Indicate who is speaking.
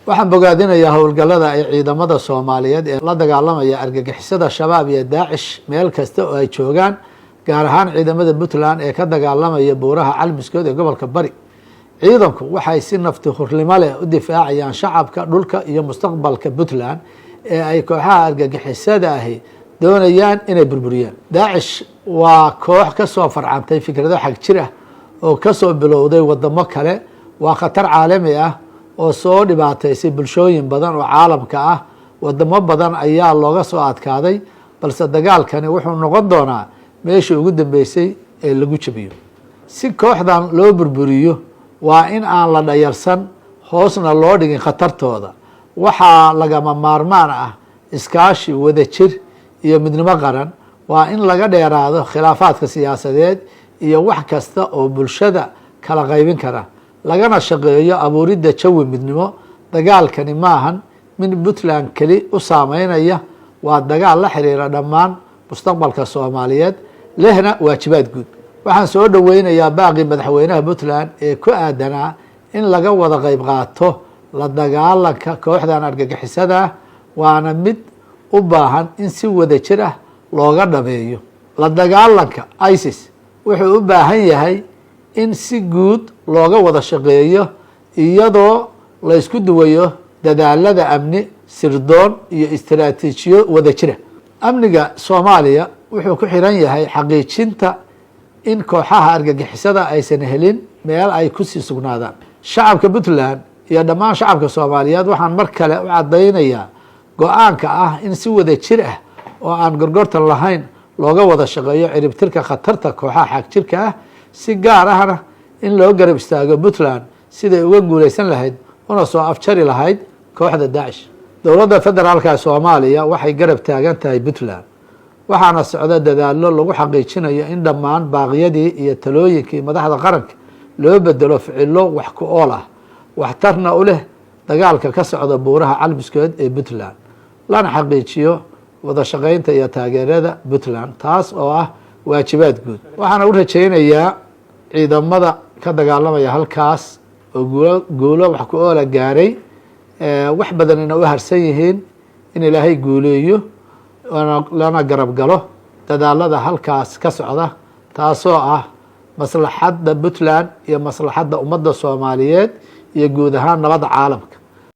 Speaker 1: waxaan bogaadinayaa howlgallada ay ciidamada Soomaaliyeed ee la dagaalamaya argagixisada shabaab iyo Daacish meel kasta oo ay joogaan, gaar ahaan ciidamada Puntland ee ka dagaalamaya buuraha Calmiskood ee gobolka Bari. ciidanku waxay si nafti hurnimo leh u difaacayaan shacabka, dhulka iyo mustaqbalka Puntland ee ay kooxaha argagixisada ahi doonayaan inay burburiyaan. Daacish waa koox ka soo farcantay fikrado xag jir ah oo ka soo bilowday wadamo kale, waa khatar caalami ah oo soo dhibaataysay bulshooyin badan oo caalamka ah. wadamo badan ayaa looga soo adkaaday, balse dagaalkani wuxuu noqon doonaa meeshii ugu dambeysay ee lagu jabiyo. si kooxdan loo burburiyo waa in aan la dhayalsan, hoosna loo dhigin khatartooda. waxaa lagama maarmaan ah iskaashi, wadajir iyo midnimo qaran. waa in laga dheeraado khilaafaadka siyaasadeed iyo wax kasta oo bulshada kala qaybin kara, lagana shaqeeyo abuuridda jawi midnimo. dagaalkani maahan mid Puntland keli u saameynaya, waa dagaal la xiriira dhammaan mustaqbalka Soomaaliyeed, lehna waajibaad guud. waxaan soo dhaweynayaa baaqi madaxweynaha Puntland ee ku aadanaa in laga wada qayb qaato la dagaalanka kooxdan argagixisada ah, waana mid u baahan in si wadajir ah looga dhameeyo. la dagaalanka ISIS wuxuu u baahan yahay in si guud looga wada shaqeeyo, iyadoo la isku duwayo dadaalada amni, sirdoon iyo istiraatiijiyo wadajira. amniga Soomaaliya wuxuu ku xiran yahay xaqiijinta in kooxaha argagixisada aysan helin meel ay ku sii sugnaadaan. shacabka Puntland iyo dhammaan shacabka Soomaaliyeed waxaan mar kale u cadaynayaa go-aanka ah in si wadajir ah oo aan gorgortan lahayn looga wada shaqeeyo ciribtirka khatarta kooxaha xagjirka ah, si gaar ahna in loo garab istaago Puntland siday uga guuleysan lahayd una soo afjari lahayd kooxda Daacish. dowladda federaalka Soomaaliya waxay garab taagan tahay Puntland, waxaana socda dadaallo lagu xaqiijinayo in dhammaan baaqyadii iyo talooyinkii madaxda qaranka loo bedelo ficilo wax ku ool ah, waxtarna u leh dagaalka ka socda buuraha Calmiskood ee Puntland, lana xaqiijiyo wada shaqeynta iyo taageerada Puntland, taas oo ah waajibaad guud. waxaana u rajaynayaa ciidamada ka dagaalamaya halkaas oo guulo wax ku oola gaaray, wax badanina u harsan yihiin, in Ilaahay guuleeyo lana garab galo dadaalada halkaas ka socda, taasoo ah maslaxadda Puntland iyo maslaxadda ummadda Soomaaliyeed iyo guud ahaan nabadda caalamka.